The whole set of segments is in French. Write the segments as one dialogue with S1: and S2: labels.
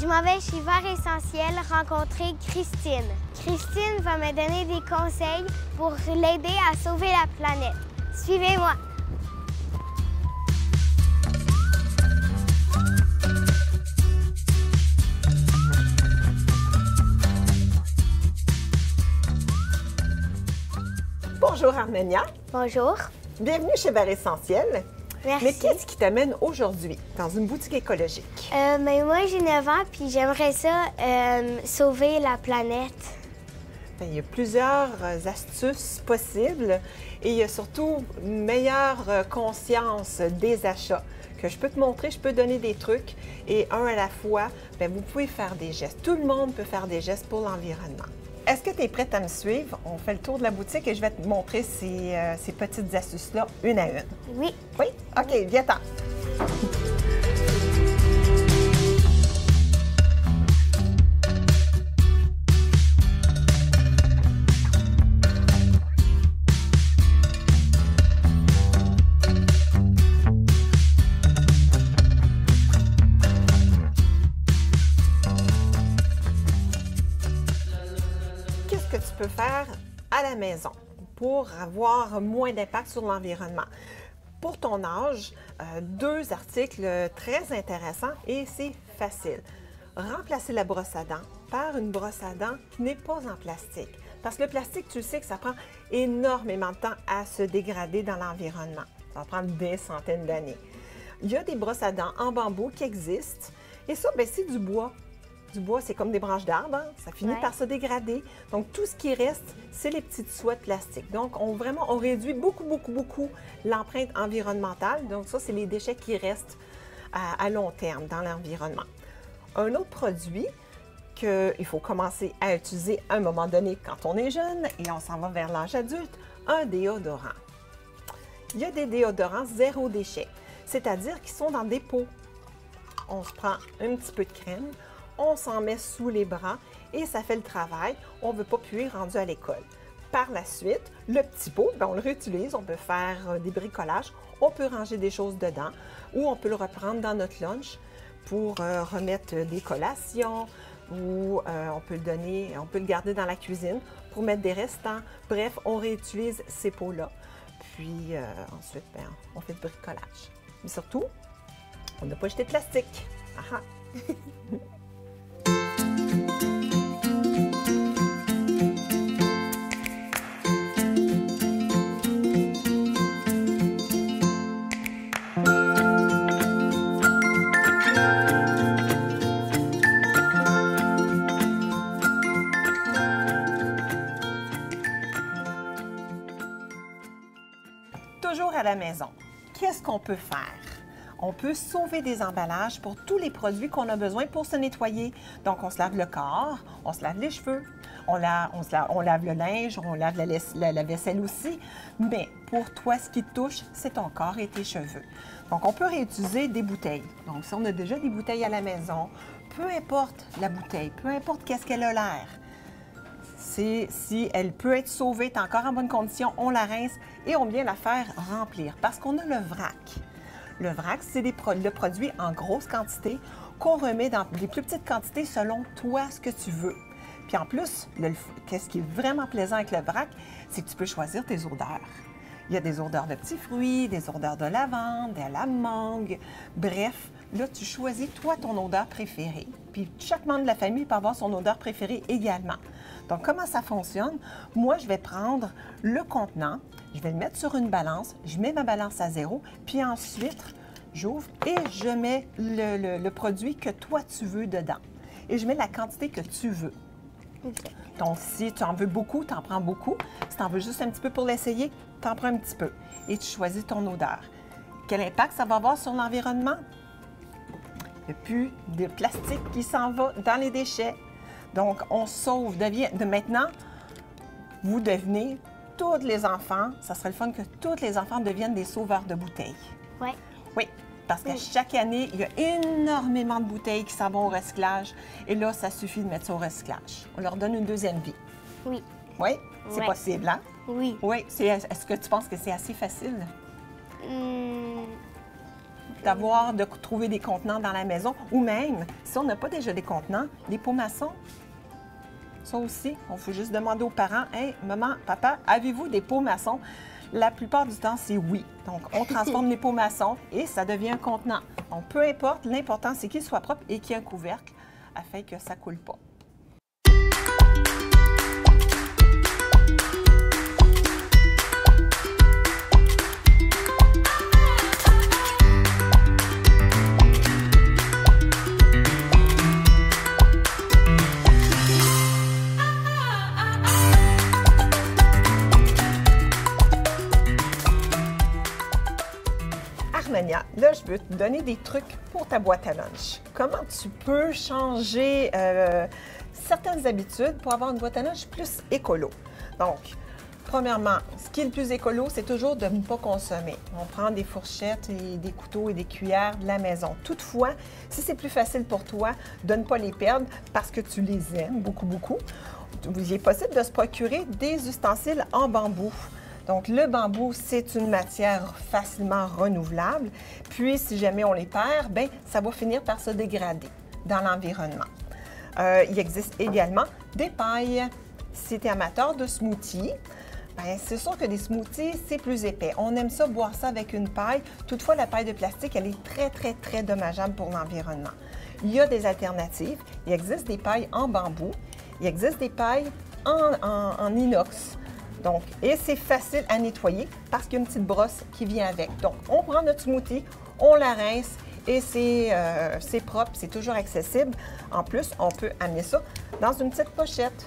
S1: Je m'en vais chez Vert Essentiel rencontrer Christine. Christine va me donner des conseils pour l'aider à sauver la planète. Suivez-moi!
S2: Bonjour Armenia.
S1: Bonjour.
S2: Bienvenue chez Vert Essentiel.
S1: Merci.
S2: Mais qu'est-ce qui t'amène aujourd'hui dans une boutique écologique?
S1: Moi, j'ai 9 ans, puis j'aimerais ça sauver la planète.
S2: Bien, il y a plusieurs astuces possibles et il y a surtout une meilleure conscience des achats que je peux te montrer, je peux donner des trucs et un à la fois, bien, vous pouvez faire des gestes. Tout le monde peut faire des gestes pour l'environnement. Est-ce que tu es prête à me suivre? On fait le tour de la boutique et je vais te montrer ces petites astuces-là une à une.
S1: Oui.
S2: Oui? OK, viens-t'en. Qu'est-ce que tu peux faire à la maison pour avoir moins d'impact sur l'environnement? Pour ton âge, deux articles très intéressants et c'est facile. Remplacer la brosse à dents par une brosse à dents qui n'est pas en plastique. Parce que le plastique, tu le sais que ça prend énormément de temps à se dégrader dans l'environnement. Ça va prendre des centaines d'années. Il y a des brosses à dents en bambou qui existent et ça, bien, c'est du bois. Du bois, c'est comme des branches d'arbres, hein? Ça finit par se dégrader. Donc, tout ce qui reste, c'est les petites soies de plastique. Donc, on réduit beaucoup l'empreinte environnementale. Donc, ça, c'est les déchets qui restent à long terme dans l'environnement. Un autre produit qu'il faut commencer à utiliser à un moment donné quand on est jeune et on s'en va vers l'âge adulte, un déodorant. Il y a des déodorants zéro déchet, c'est-à-dire qu'ils sont dans des pots. On se prend un petit peu de crème, on s'en met sous les bras et ça fait le travail. On ne veut pas puer rendu à l'école. Par la suite, le petit pot, bien, on le réutilise. On peut faire des bricolages. On peut ranger des choses dedans ou on peut le reprendre dans notre lunch pour remettre des collations ou on peut le garder dans la cuisine pour mettre des restants. Bref, on réutilise ces pots-là. Puis ensuite, bien, on fait du bricolage. Mais surtout, on n'a pas jeté de plastique. Ah ah. Toujours à la maison, qu'est-ce qu'on peut faire? On peut sauver des emballages pour tous les produits qu'on a besoin pour se nettoyer. Donc, on se lave le corps, on se lave les cheveux, on lave le linge, on lave la vaisselle aussi. Mais pour toi, ce qui te touche, c'est ton corps et tes cheveux. Donc, on peut réutiliser des bouteilles. Donc, si on a déjà des bouteilles à la maison, peu importe la bouteille, peu importe qu'est-ce qu'elle a l'air, si elle peut être sauvée, est encore en bonne condition, on la rince et on vient la faire remplir parce qu'on a le vrac. Le vrac, c'est le produit en grosse quantité qu'on remet dans les plus petites quantités selon toi ce que tu veux. Puis en plus, qu'est-ce qui est vraiment plaisant avec le vrac, c'est que tu peux choisir tes odeurs. Il y a des odeurs de petits fruits, des odeurs de lavande, de la mangue. Bref, là, tu choisis, toi, ton odeur préférée. Puis chaque membre de la famille peut avoir son odeur préférée également. Donc, comment ça fonctionne? Moi, je vais prendre le contenant, je vais le mettre sur une balance, je mets ma balance à 0, puis ensuite, j'ouvre et je mets le produit que toi, tu veux dedans. Et je mets la quantité que tu veux.
S1: Okay.
S2: Donc, si tu en veux beaucoup, tu en prends beaucoup. Si tu en veux juste un petit peu pour l'essayer, tu en prends un petit peu. Et tu choisis ton odeur. Quel impact ça va avoir sur l'environnement? Il n'y a plus de plastique qui s'en va dans les déchets. Donc, on sauve. Maintenant, vous devenez, tous les enfants, ça serait le fun que tous les enfants deviennent des sauveurs de bouteilles.
S1: Oui.
S2: Oui, parce qu'à chaque année, il y a énormément de bouteilles qui s'en vont au recyclage. Et là, ça suffit de mettre ça au recyclage. On leur donne une deuxième vie.
S1: Oui.
S2: Oui, c'est possible, hein?
S1: Oui.
S2: Oui. Est-ce que tu penses que c'est assez facile? de trouver des contenants dans la maison, ou même, si on n'a pas déjà des contenants, les pots maçons. Ça aussi, on faut juste demander aux parents, « Hey, maman, papa, avez-vous des pots maçons? » La plupart du temps, c'est oui. Donc, on transforme les pots maçons et ça devient un contenant. Donc, peu importe, l'important, c'est qu'il soit propre et qu'il y ait un couvercle afin que ça ne coule pas. Armania, là, je veux te donner des trucs pour ta boîte à lunch. Comment tu peux changer certaines habitudes pour avoir une boîte à lunch plus écolo? Donc, premièrement, ce qui est le plus écolo, c'est toujours de ne pas consommer. On prend des fourchettes et des couteaux et des cuillères de la maison. Toutefois, si c'est plus facile pour toi de ne pas les perdre parce que tu les aimes beaucoup, il est possible de se procurer des ustensiles en bambou. Donc, le bambou, c'est une matière facilement renouvelable. Puis, si jamais on les perd, bien, ça va finir par se dégrader dans l'environnement. Il existe également des pailles. Si tu es amateur de smoothies, bien, c'est sûr que des smoothies, c'est plus épais. On aime ça, boire ça avec une paille. Toutefois, la paille de plastique, elle est très dommageable pour l'environnement. Il y a des alternatives. Il existe des pailles en bambou. Il existe des pailles en inox. Donc, et c'est facile à nettoyer parce qu'il y a une petite brosse qui vient avec. Donc, on prend notre smoothie, on la rince et c'est propre, c'est toujours accessible. En plus, on peut amener ça dans une petite pochette,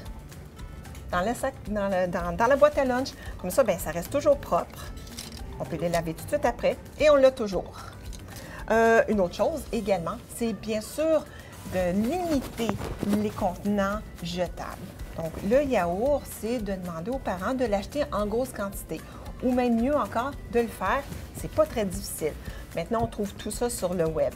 S2: dans le sac, dans la boîte à lunch. Comme ça, bien, ça reste toujours propre. On peut les laver tout de suite après et on l'a toujours. Une autre chose également, c'est bien sûr de limiter les contenants jetables. Donc, le yaourt, c'est de demander aux parents de l'acheter en grosse quantité ou même mieux encore, de le faire. C'est pas très difficile. Maintenant, on trouve tout ça sur le web.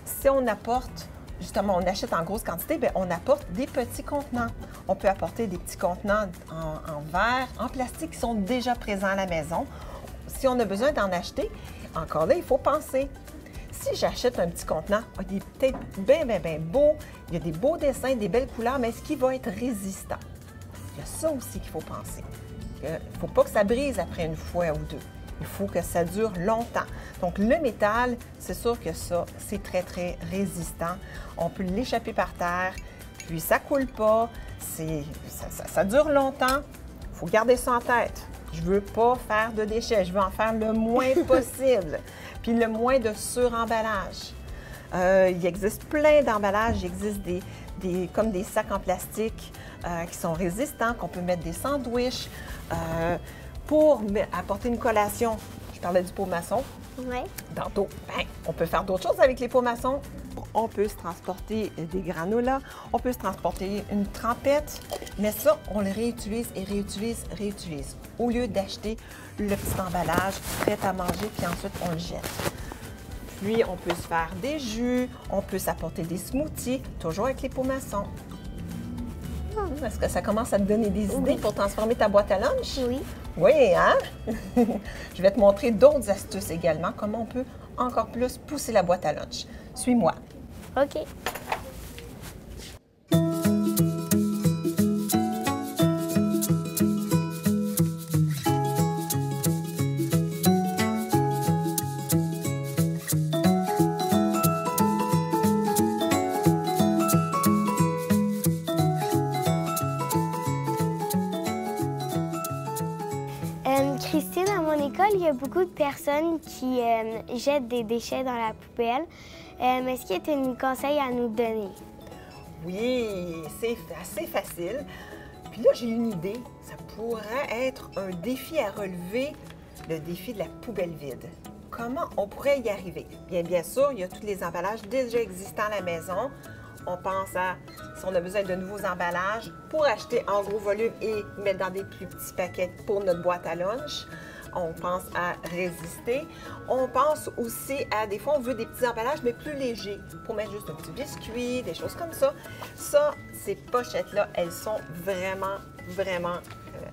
S2: Si on apporte, justement, on achète en grosse quantité, bien, on apporte des petits contenants. On peut apporter des petits contenants en verre, en plastique qui sont déjà présents à la maison. Si on a besoin d'en acheter, encore là, il faut penser. Si j'achète un petit contenant, il est peut-être bien beau, il y a des beaux dessins, des belles couleurs, mais est-ce qu'il va être résistant? Il y a ça aussi qu'il faut penser. Il ne faut pas que ça brise après une fois ou deux. Il faut que ça dure longtemps. Donc, le métal, c'est sûr que ça, c'est très résistant. On peut l'échapper par terre, puis ça ne coule pas, ça dure longtemps. Il faut garder ça en tête. Je ne veux pas faire de déchets, je veux en faire le moins possible. Puis le moins de suremballage. Il existe plein d'emballages. Il existe comme des sacs en plastique qui sont résistants, qu'on peut mettre des sandwichs pour apporter une collation. Je parlais du pot maçon.
S1: Oui.
S2: Tantôt, ben, on peut faire d'autres choses avec les pots maçons. On peut se transporter des granolas, on peut se transporter une trempette, mais ça, on le réutilise et réutilise, au lieu d'acheter le petit emballage prêt à manger, puis ensuite on le jette. Puis, on peut se faire des jus, on peut s'apporter des smoothies, toujours avec les pots maçons. Est-ce que ça commence à te donner des idées pour transformer ta boîte à lunch?
S1: Oui.
S2: Oui, hein? Je vais te montrer d'autres astuces également, comment on peut encore plus pousser la boîte à lunch. Suis-moi.
S1: OK. Christine, à mon école, il y a beaucoup de personnes qui jettent des déchets dans la poubelle. Est-ce qu'il y a des conseils à nous donner?
S2: Oui, c'est assez facile. Puis là, j'ai une idée. Ça pourrait être un défi à relever, le défi de la poubelle vide. Comment on pourrait y arriver? Bien sûr, il y a tous les emballages déjà existants à la maison. On pense à si on a besoin de nouveaux emballages pour acheter en gros volume et mettre dans des plus petits paquets pour notre boîte à lunch. On pense à résister. On pense aussi à, des fois, on veut des petits emballages, mais plus légers, pour mettre juste un petit biscuit, des choses comme ça. Ça, ces pochettes-là, elles sont vraiment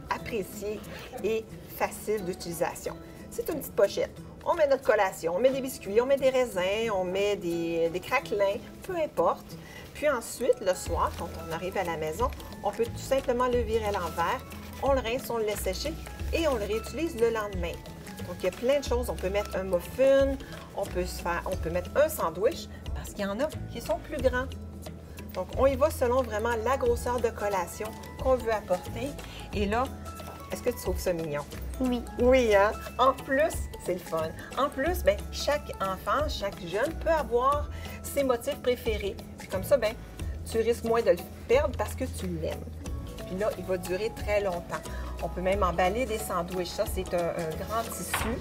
S2: appréciées et faciles d'utilisation. c'est une petite pochette. On met notre collation, on met des biscuits, on met des raisins, on met des craquelins, peu importe. Puis ensuite, le soir, quand on arrive à la maison, on peut tout simplement le virer à l'envers, on le rince, on le laisse sécher et on le réutilise le lendemain. Donc, il y a plein de choses. On peut mettre un muffin, on peut mettre un sandwich parce qu'il y en a qui sont plus grands. Donc, on y va selon vraiment la grosseur de collation qu'on veut apporter. Et là, est-ce que tu trouves ça mignon?
S1: Oui.
S2: Oui, hein? En plus, c'est le fun. En plus, bien, chaque enfant, chaque jeune peut avoir ses motifs préférés. Puis comme ça, bien, tu risques moins de le perdre parce que tu l'aimes. Puis là, il va durer très longtemps. On peut même emballer des sandwichs. Ça, c'est un grand tissu.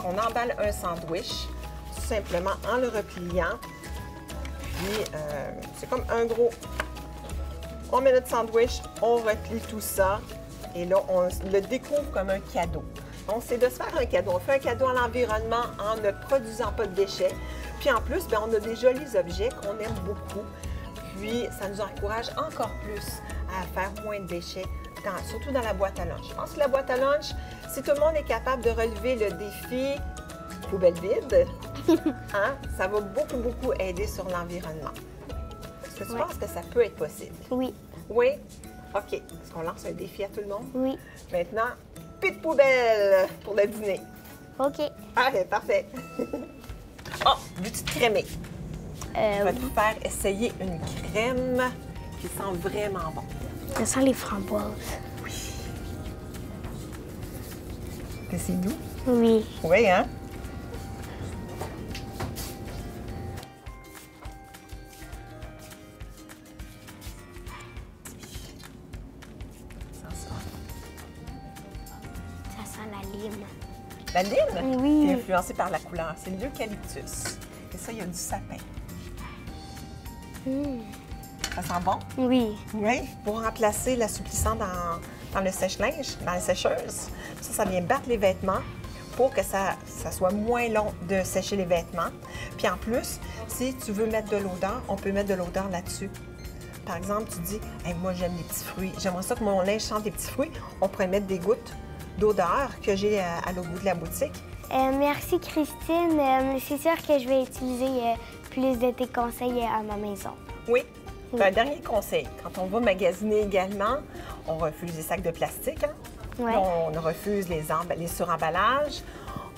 S2: On emballe un sandwich tout simplement en le repliant. Puis, c'est comme un gros... On met notre sandwich, on replie tout ça. Et là, on le découvre comme un cadeau. Donc, c'est de se faire un cadeau. On fait un cadeau à l'environnement en ne produisant pas de déchets. Puis en plus, bien, on a des jolis objets qu'on aime beaucoup. Puis, ça nous encourage encore plus à faire moins de déchets, surtout dans la boîte à lunch. Je pense que la boîte à lunch, si tout le monde est capable de relever le défi poubelle vide, hein, ça va beaucoup, beaucoup aider sur l'environnement. Est-ce que tu penses que ça peut être possible?
S1: Oui.
S2: Oui? OK. Est-ce qu'on lance un défi à tout le monde?
S1: Oui.
S2: Maintenant, plus de poubelle pour le dîner.
S1: OK.
S2: Allez, parfait. Oh, veux-tu te crémer? Je vais te faire essayer une crème qui sent vraiment bon.
S1: Ça sent les framboises.
S2: Oui. C'est doux?
S1: Oui.
S2: Oui, hein?
S1: Ça sent la lime.
S2: La lime?
S1: Oui.
S2: C'est influencé par la couleur. C'est l'eucalyptus. Et ça, il y a du sapin. Ça sent bon?
S1: Oui.
S2: Oui. Pour remplacer l'assouplissant dans le sèche-linge, dans les sécheuses, ça vient battre les vêtements pour que ça soit moins long de sécher les vêtements. Puis en plus, si tu veux mettre de l'odeur, on peut mettre de l'odeur là-dessus. Par exemple, tu dis hey, « moi, j'aime les petits fruits. J'aimerais ça que mon linge sente des petits fruits. » On pourrait mettre des gouttes d'odeur que j'ai à l'autre bout de la boutique.
S1: Merci, Christine. C'est sûr que je vais utiliser plus de tes conseils à ma maison.
S2: Oui. Un dernier conseil, quand on va magasiner également, on refuse les sacs de plastique, hein?
S1: Ouais.
S2: On refuse les suremballages.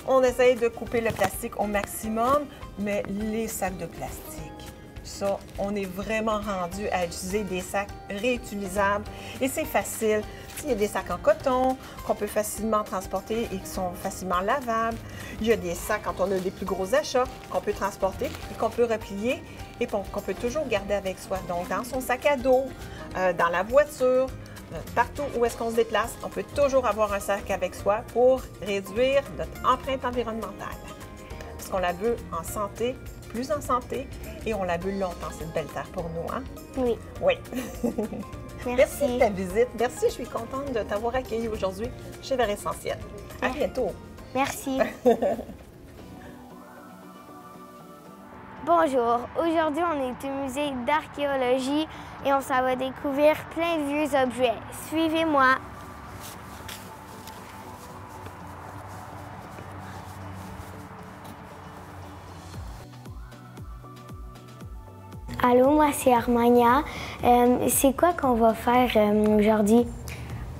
S2: On essaye de couper le plastique au maximum, mais les sacs de plastique, ça, on est vraiment rendu à utiliser des sacs réutilisables et c'est facile. Il y a des sacs en coton qu'on peut facilement transporter et qui sont facilement lavables. Il y a des sacs, quand on a des plus gros achats, qu'on peut transporter et qu'on peut replier et qu'on peut toujours garder avec soi. Donc, dans son sac à dos, dans la voiture, partout où est-ce qu'on se déplace, on peut toujours avoir un sac avec soi pour réduire notre empreinte environnementale. Parce qu'on la veut en santé, plus en santé, et on la veut longtemps, cette belle terre pour nous, hein?
S1: Oui.
S2: Oui.
S1: Merci.
S2: Merci de ta visite. Merci, je suis contente de t'avoir accueilli aujourd'hui chez Vers Essentiel. À bientôt.
S1: Merci. Bonjour, aujourd'hui on est au musée d'archéologie et on s'en va découvrir plein de vieux objets. Suivez-moi. Allô, moi c'est Armania. C'est quoi qu'on va faire aujourd'hui?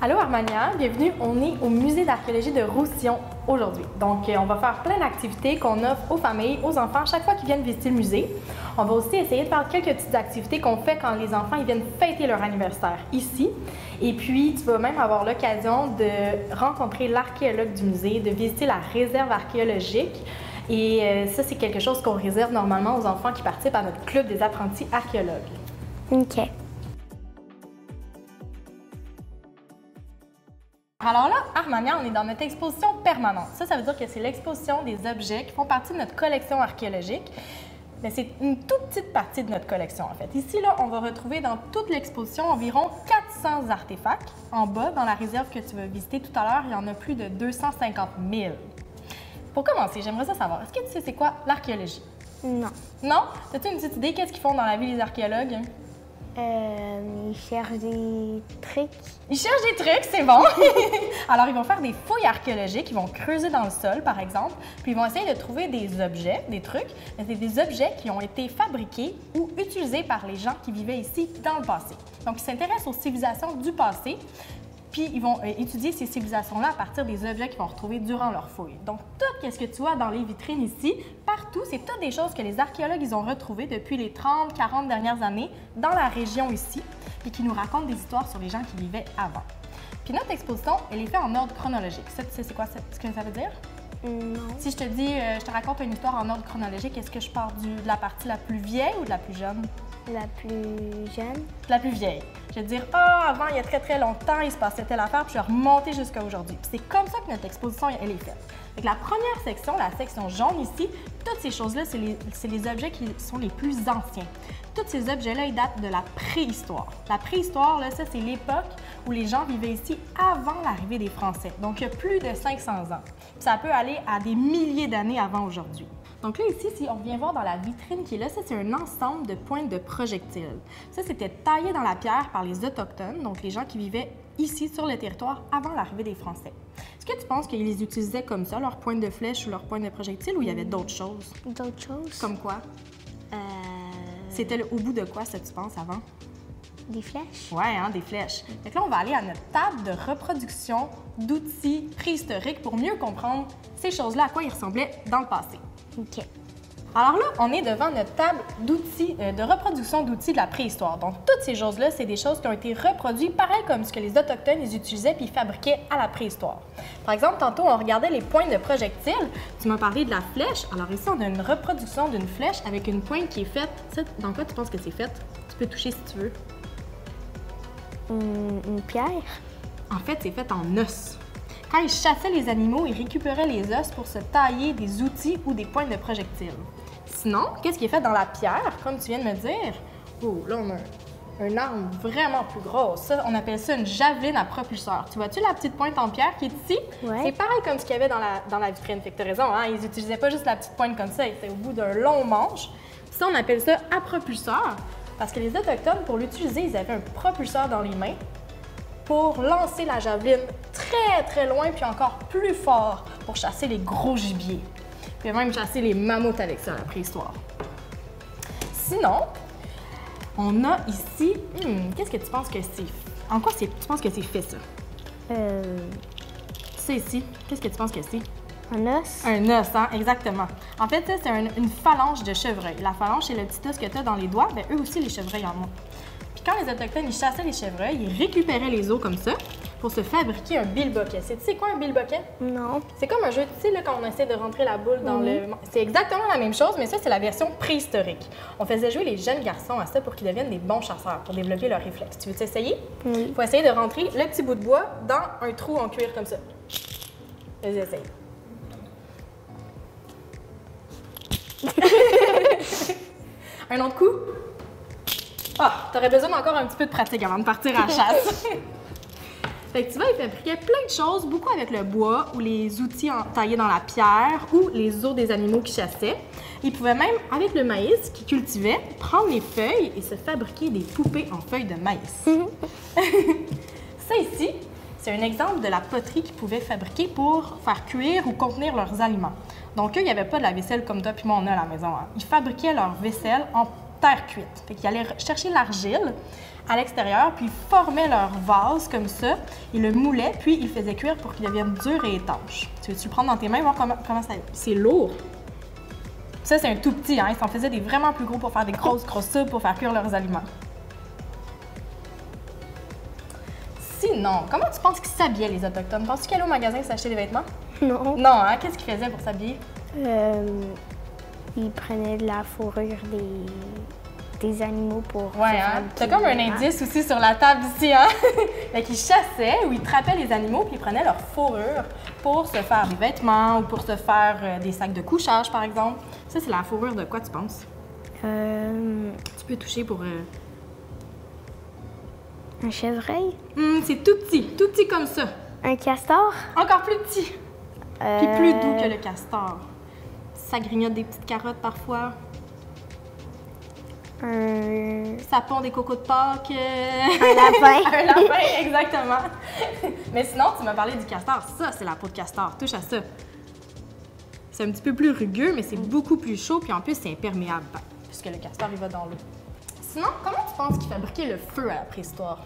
S3: Allô Armania, bienvenue. On est au musée d'archéologie de Roussillon aujourd'hui. Donc, on va faire plein d'activités qu'on offre aux familles, aux enfants chaque fois qu'ils viennent visiter le musée. On va aussi essayer de faire quelques petites activités qu'on fait quand les enfants ils viennent fêter leur anniversaire ici. Et puis, tu vas même avoir l'occasion de rencontrer l'archéologue du musée, de visiter la réserve archéologique. Et ça, c'est quelque chose qu'on réserve normalement aux enfants qui participent à notre club des apprentis archéologues.
S1: OK.
S3: Alors là, Armania, on est dans notre exposition permanente. Ça veut dire que c'est l'exposition des objets qui font partie de notre collection archéologique. Mais c'est une toute petite partie de notre collection, en fait. Ici, là, on va retrouver dans toute l'exposition environ 400 artefacts. En bas, dans la réserve que tu vas visiter tout à l'heure, il y en a plus de 250 000. Pour commencer, j'aimerais ça savoir, est-ce que tu sais c'est quoi l'archéologie?
S1: Non.
S3: Non? As-tu une petite idée qu'est-ce qu'ils font dans la vie les archéologues?
S1: Ils cherchent des trucs.
S3: Ils cherchent des trucs, c'est bon. Alors, ils vont faire des fouilles archéologiques, ils vont creuser dans le sol, par exemple, puis ils vont essayer de trouver des objets, des trucs, mais c'est des objets qui ont été fabriqués ou utilisés par les gens qui vivaient ici dans le passé. Donc, ils s'intéressent aux civilisations du passé, puis ils vont étudier ces civilisations-là à partir des objets qu'ils vont retrouver durant leur fouille. Donc, tout ce que tu vois dans les vitrines ici, partout, c'est toutes des choses que les archéologues ils ont retrouvées depuis les 30-40 dernières années dans la région ici, puis qui nous racontent des histoires sur les gens qui vivaient avant. Puis notre exposition, elle est faite en ordre chronologique. Ça, tu sais c'est quoi ce que ça veut dire?
S1: Non.
S3: Si je te dis, je te raconte une histoire en ordre chronologique, est-ce que je pars de la partie la plus vieille ou de la plus jeune?
S1: La plus jeune.
S3: De la plus vieille. Je vais te dire, avant, il y a très, très longtemps, il se passait telle affaire, puis je vais remonter jusqu'à aujourd'hui. Puis c'est comme ça que notre exposition, elle est faite. Donc, la première section, la section jaune ici, toutes ces choses-là, c'est les objets qui sont les plus anciens. Tous ces objets-là, ils datent de la préhistoire. La préhistoire, là, ça, c'est l'époque où les gens vivaient ici avant l'arrivée des Français. Donc, il y a plus de 500 ans. Puis ça peut aller à des milliers d'années avant aujourd'hui. Donc là, ici, si on vient voir dans la vitrine qui est là, ça, c'est un ensemble de pointes de projectiles. Ça, c'était taillé dans la pierre par les Autochtones, donc les gens qui vivaient ici, sur le territoire, avant l'arrivée des Français. Est-ce que tu penses qu'ils les utilisaient comme ça, leurs pointes de flèche ou leurs pointes de projectiles, ou il y avait d'autres choses?
S1: D'autres choses?
S3: Comme quoi? C'était au bout de quoi, ça, tu penses, avant?
S1: Des flèches?
S3: Ouais, hein, des flèches. Donc là, on va aller à notre table de reproduction d'outils préhistoriques pour mieux comprendre ces choses-là, à quoi ils ressemblaient dans le passé.
S1: OK.
S3: Alors là, on est devant notre table d'outils, de reproduction d'outils de la préhistoire. Donc, toutes ces choses-là, c'est des choses qui ont été reproduites pareil comme ce que les Autochtones ils utilisaient puis fabriquaient à la préhistoire. Par exemple, tantôt, on regardait les pointes de projectiles. Tu m'as parlé de la flèche. Alors ici, on a une reproduction d'une flèche avec une pointe qui est faite. Ça, dans quoi tu penses que c'est fait? Tu peux toucher si tu veux.
S1: Une pierre?
S3: En fait, c'est fait en os. Quand ils chassaient les animaux, ils récupéraient les os pour se tailler des outils ou des pointes de projectiles. Sinon, qu'est-ce qui est fait dans la pierre, comme tu viens de me dire? Oh, là, on a une arme vraiment plus grosse. Ça, on appelle ça une javeline à propulseur. Tu vois-tu la petite pointe en pierre qui est ici?
S1: Ouais.
S3: C'est pareil comme ce qu'il y avait dans la vitrine. Fait que t'as raison, hein? Ils n'utilisaient pas juste la petite pointe comme ça, c'était au bout d'un long manche. Ça, on appelle ça à propulseur, parce que les Autochtones, pour l'utiliser, ils avaient un propulseur dans les mains pour lancer la javeline très, très loin, puis encore plus fort pour chasser les gros gibiers. Puis même chasser les mammouths avec ça, la préhistoire. Sinon, on a ici... qu'est-ce que tu penses que c'est? En quoi tu penses que c'est fait, ça? Ça ici, qu'est-ce que tu penses que c'est?
S1: Un os?
S3: Un os, hein? Exactement. En fait, ça, c'est une phalange de chevreuil. La phalange, c'est le petit os que tu as dans les doigts. Bien, eux aussi, les chevreuils en ont. Puis quand les Autochtones, ils chassaient les chevreuils, ils récupéraient les os comme ça pour se fabriquer un bilboquet. Tu sais quoi un bilboquet?
S1: Non.
S3: C'est comme un jeu, tu sais, là, quand on essaie de rentrer la boule dans le... C'est exactement la même chose, mais ça, c'est la version préhistorique. On faisait jouer les jeunes garçons à ça pour qu'ils deviennent des bons chasseurs, pour développer leurs réflexes. Tu veux t'essayer?
S1: Oui.
S3: Il faut essayer de rentrer le petit bout de bois dans un trou en cuir comme ça. Vas-y, essaye. Un autre coup? Ah, t'aurais besoin d'encore un petit peu de pratique avant de partir à la chasse. Fait que tu vois, ils fabriquaient plein de choses, beaucoup avec le bois ou les outils taillés dans la pierre ou les os des animaux qu'ils chassaient. Ils pouvaient même, avec le maïs qu'ils cultivaient, prendre les feuilles et se fabriquer des poupées en feuilles de maïs. Ça ici, c'est un exemple de la poterie qu'ils pouvaient fabriquer pour faire cuire ou contenir leurs aliments. Donc eux, il n'y avait pas de la vaisselle comme toi puis moi on a à la maison. Hein. Ils fabriquaient leur vaisselle en terre cuite. Fait qu'ils allaient chercher l'argile à l'extérieur, puis ils formaient leur vase comme ça, ils le moulaient, puis ils le faisaient cuire pour qu'il devienne dur et étanche. Tu veux-tu le prendre dans tes mains, voir comment ça... C'est lourd. Ça, c'est un tout petit, hein. Ils s'en faisaient des vraiment plus gros pour faire des grosses soupes, pour faire cuire leurs aliments. Sinon, comment tu penses qu'ils s'habillaient, les Autochtones? Penses-tu qu'ils allaient au magasin s'acheter des vêtements?
S1: Non.
S3: Non, hein? Qu'est-ce qu'ils faisaient pour s'habiller?
S1: Ils prenaient de la fourrure des animaux pour...
S3: Ouais, hein? T'as comme un indice aussi sur la table ici, hein? Fait qu'ils chassaient ou ils trappaient les animaux puis ils prenaient leur fourrure pour se faire des vêtements ou pour se faire des sacs de couchage, par exemple. Ça, c'est la fourrure de quoi, tu penses? Tu peux toucher pour...
S1: Un chevreuil?
S3: C'est tout petit comme ça.
S1: Un castor?
S3: Encore plus petit. Puis plus doux que le castor. Ça grignote des petites carottes parfois.
S1: Un
S3: Sapon des cocos de Pâques.
S1: lapin.
S3: Un lapin, exactement. Mais sinon, tu m'as parlé du castor. Ça, c'est la peau de castor. Touche à ça. C'est un petit peu plus rugueux, mais c'est beaucoup plus chaud, puis en plus, c'est imperméable, puisque le castor, il va dans l'eau. Sinon, comment tu penses qu'ils fabriquaient le feu à la préhistoire?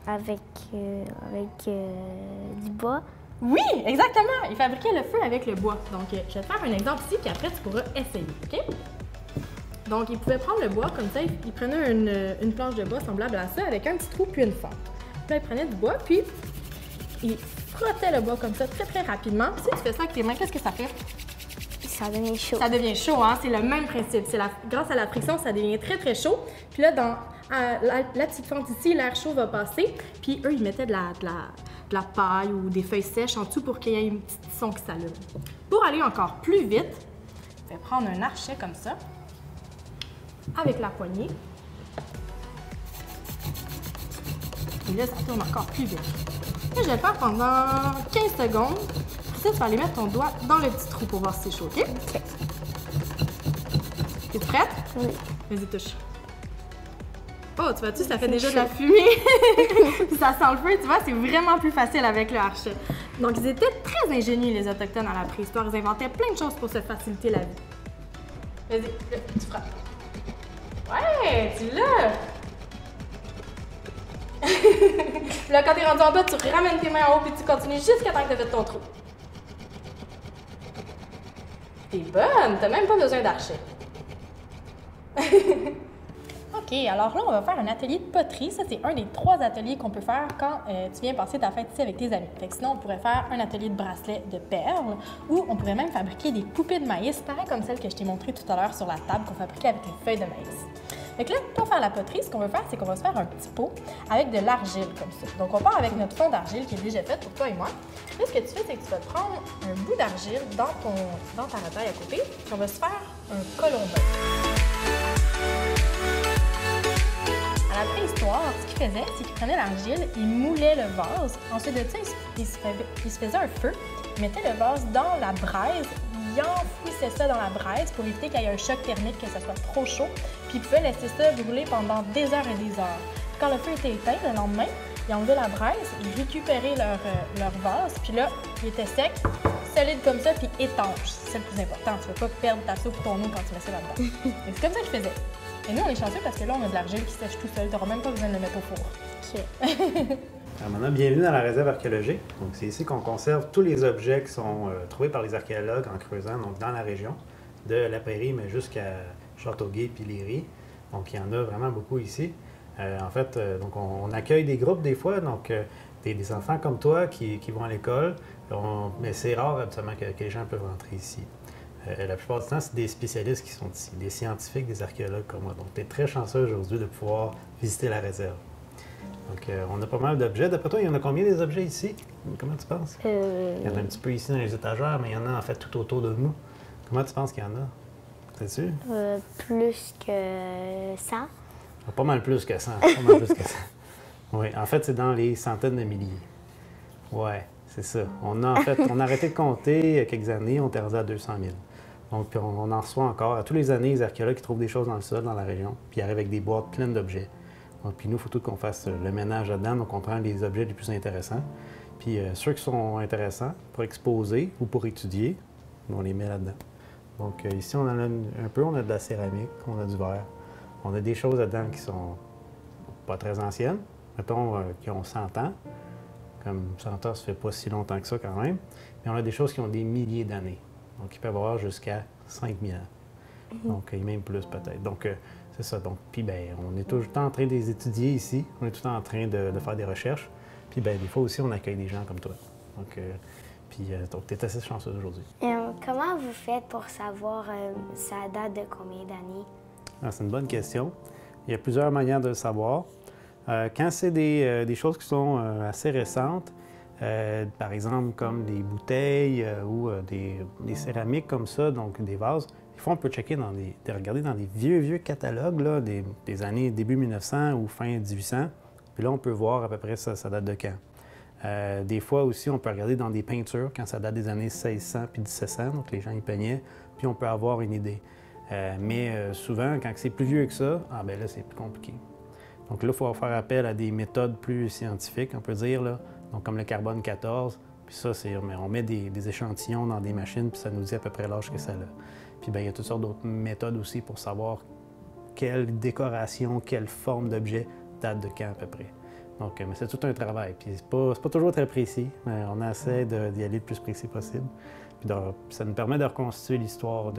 S1: Avec du bois.
S3: Oui, exactement! Ils fabriquaient le feu avec le bois. Donc, je vais te faire un exemple ici, puis après, tu pourras essayer, OK? Donc, ils pouvaient prendre le bois comme ça, ils prenaient une planche de bois semblable à ça, avec un petit trou puis une fente. Puis là, ils prenaient du bois, puis ils frottaient le bois comme ça très, très rapidement. Puis si tu fais ça avec tes mains, qu'est-ce que ça fait?
S1: Ça devient chaud.
S3: Ça devient chaud, hein? C'est le même principe. Grâce à la friction, ça devient très, très chaud. Puis là, dans la petite fente ici, l'air chaud va passer. Puis eux, ils mettaient de la paille ou des feuilles sèches en dessous pour qu'il y ait une petite son qui s'allume. Pour aller encore plus vite, je vais prendre un archet comme ça, avec la poignée. Et là, ça tourne encore plus vite. Et je vais le faire pendant 15 secondes. Puis tu vas aller mettre ton doigt dans le petit trou pour voir si c'est chaud, OK?
S1: OK.
S3: Es-tu prête?
S1: Oui.
S3: Vas-y, touche. Oh, tu vois-tu, ça fait déjà de la fumée. Puis ça sent le feu, tu vois, c'est vraiment plus facile avec le archet. Donc, ils étaient très ingénieux, les Autochtones, à la préhistoire. Ils inventaient plein de choses pour se faciliter la vie. Vas-y, là, tu frappes. Ouais, tu l'as! Là, quand t'es rendu en bas, tu ramènes tes mains en haut puis tu continues jusqu'à temps que t'as fait ton trou. T'es bonne! T'as même pas besoin d'archet. OK, alors là, on va faire un atelier de poterie. Ça, c'est un des 3 ateliers qu'on peut faire quand tu viens passer ta fête ici avec tes amis. Fait que sinon, on pourrait faire un atelier de bracelets de perles ou on pourrait même fabriquer des poupées de maïs, pareil comme celle que je t'ai montrée tout à l'heure sur la table qu'on fabriquait avec les feuilles de maïs. Fait que là, pour faire la poterie, ce qu'on veut faire, c'est qu'on va se faire un petit pot avec de l'argile comme ça. Donc, on part avec notre fond d'argile qui est déjà fait pour toi et moi. Là, ce que tu fais, c'est que tu vas prendre un bout d'argile dans ta rataille à côté, puis on va se faire un colombin. À la préhistoire, ce qu'ils faisaient, c'est qu'ils prenaient l'argile, ils moulaient le vase. Ensuite de ça, ils se faisaient un feu, ils mettaient le vase dans la braise, ils enfouissaient ça dans la braise pour éviter qu'il y ait un choc thermique, que ça soit trop chaud, puis ils pouvaient laisser ça brûler pendant des heures et des heures. Quand le feu était éteint, le lendemain, ils enlevaient la braise, ils récupéraient leur vase, puis là, il était sec, solide comme ça, puis étanche. C'est le plus important, tu ne veux pas perdre ta soupe ou ton eau quand tu mets ça là-dedans. C'est comme ça qu'ils faisaient. Et nous, on est chanceux parce que là, on a de l'argile qui sèche tout seul. Tu n'auras même pas besoin de le mettre au four.
S1: OK.
S4: Alors maintenant, bienvenue dans la réserve archéologique. Donc, c'est ici qu'on conserve tous les objets qui sont trouvés par les archéologues en creusant donc, dans la région, de la Prairie, mais jusqu'à Châteauguay puis Léry. Donc, il y en a vraiment beaucoup ici. En fait, donc on accueille des groupes des fois, donc des enfants comme toi qui vont à l'école, mais c'est rare absolument que les gens peuvent rentrer ici. La plupart du temps, c'est des spécialistes qui sont ici, des scientifiques, des archéologues comme moi. Donc, tu es très chanceux aujourd'hui de pouvoir visiter la réserve. Donc, on a pas mal d'objets. D'après toi, il y en a combien des objets ici? Comment tu penses? Il y en a un petit peu ici dans les étagères, mais il y en a en fait tout autour de nous. Comment tu penses qu'il y en a? Sais-tu?
S1: Plus que 100.
S4: Pas mal plus que 100. Pas mal plus que 100. Oui, en fait, c'est dans les centaines de milliers. Oui, c'est ça. On a arrêté de compter il y a quelques années, on était rendu à 200 000. Donc, puis on en reçoit encore. À tous les années, les archéologues qui trouvent des choses dans le sol, dans la région, puis ils arrivent avec des boîtes pleines d'objets. Donc, puis nous, il faut tout qu'on fasse le ménage là-dedans, donc on prend les objets les plus intéressants. Puis ceux qui sont intéressants pour exposer ou pour étudier, on les met là-dedans. Donc ici, on en a un peu, on a de la céramique, on a du verre. On a des choses là-dedans qui sont pas très anciennes, mettons qui ont 100 ans. Comme 100 ans, ça fait pas si longtemps que ça quand même. Mais on a des choses qui ont des milliers d'années. Donc, ils peuvent avoir jusqu'à 5000 ans. Donc, et même plus peut-être. Donc, c'est ça. Donc, puis, bien, on est tout le temps en train de les étudier ici. On est tout le temps en train de faire des recherches. Puis, bien, des fois aussi, on accueille des gens comme toi. Donc, donc tu es assez chanceuse aujourd'hui.
S1: Comment vous faites pour savoir ça date de combien d'années?
S4: Ah, c'est une bonne question. Il y a plusieurs manières de le savoir. Quand c'est des choses qui sont assez récentes, par exemple comme des bouteilles ou des céramiques comme ça, donc des vases, des fois on peut checker regarder dans des vieux catalogues là, des années début 1900 ou fin 1800, puis là on peut voir à peu près ça date de quand. Des fois aussi on peut regarder dans des peintures quand ça date des années 1600 puis 1700, donc les gens y peignaient, puis on peut avoir une idée. Mais souvent, quand c'est plus vieux que ça, ah ben là, c'est plus compliqué. Donc là, il faut faire appel à des méthodes plus scientifiques, on peut dire, là. Donc comme le carbone 14. Puis ça, on met des échantillons dans des machines, puis ça nous dit à peu près l'âge que ça a. Puis bien, il y a toutes sortes d'autres méthodes aussi pour savoir quelle décoration, quelle forme d'objet date de quand à peu près. Donc, mais c'est tout un travail. Puis c'est pas toujours très précis, mais on essaie d'y aller le plus précis possible. Puis ça nous permet de reconstituer l'histoire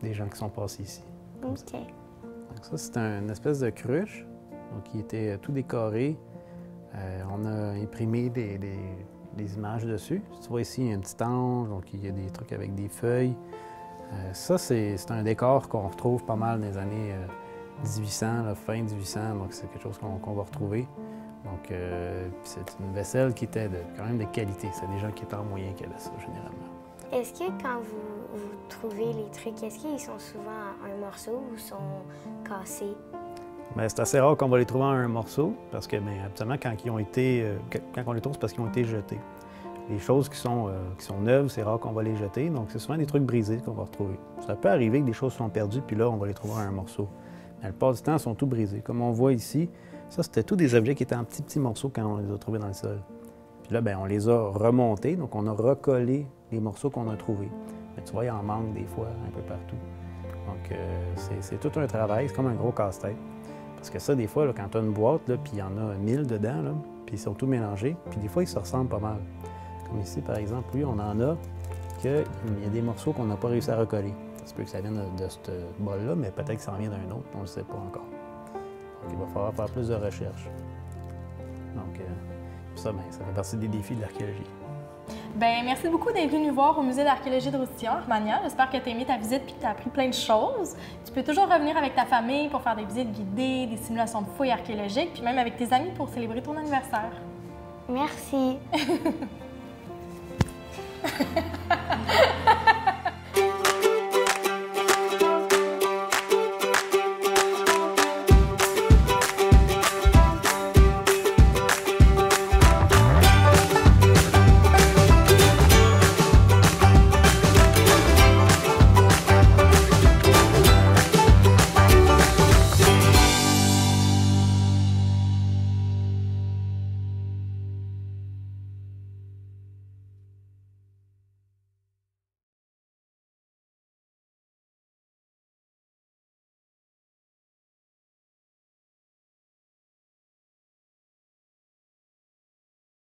S4: des gens qui sont passés ici.
S1: OK.
S4: Donc ça, c'est une espèce de cruche, donc qui était tout décoré. On a imprimé des images dessus. Tu vois ici, il y a un petit ange, donc il y a des trucs avec des feuilles. Ça, c'est un décor qu'on retrouve pas mal dans les années 1800, là, fin 1800, donc c'est quelque chose qu'on va retrouver. Donc, c'est une vaisselle qui était quand même de qualité. C'est des gens qui étaient en moyen qui avaient ça, généralement.
S1: Est-ce que quand vous trouvez les trucs, est-ce qu'ils sont souvent un morceau ou sont cassés?
S4: Bien, c'est assez rare qu'on va les trouver en un morceau, parce que, bien, habituellement, quand on les trouve, c'est parce qu'ils ont été jetés. Les choses qui sont neuves, c'est rare qu'on va les jeter, donc c'est souvent des trucs brisés qu'on va retrouver. Ça peut arriver que des choses sont perdues, puis là, on va les trouver en un morceau. Mais la plupart du temps, ils sont tous brisés. Comme on voit ici, ça, c'était tous des objets qui étaient en petits morceaux quand on les a trouvés dans le sol. Puis là, bien, on les a remontés, donc on a recollé les morceaux qu'on a trouvés. Mais tu vois, il en manque des fois un peu partout. Donc, c'est tout un travail, c'est comme un gros casse-tête. Parce que ça, des fois, là, quand tu as une boîte, là, puis il y en a 1000 dedans, là, puis ils sont tous mélangés, puis des fois, ils se ressemblent pas mal. Comme ici, par exemple, lui, on en a qu'il y a des morceaux qu'on n'a pas réussi à recoller. Ça se peut que ça vienne de ce bol-là, mais peut-être que ça en vient d'un autre, on ne le sait pas encore. Donc, il va falloir faire plus de recherches. Donc, ça, bien, ça fait partie des défis de l'archéologie.
S3: Bien, merci beaucoup d'être venu nous voir au Musée d'archéologie de Roussillon, Armania. J'espère que tu as aimé ta visite et que tu as appris plein de choses. Tu peux toujours revenir avec ta famille pour faire des visites guidées, des simulations de fouilles archéologiques, puis même avec tes amis pour célébrer ton anniversaire.
S1: Merci.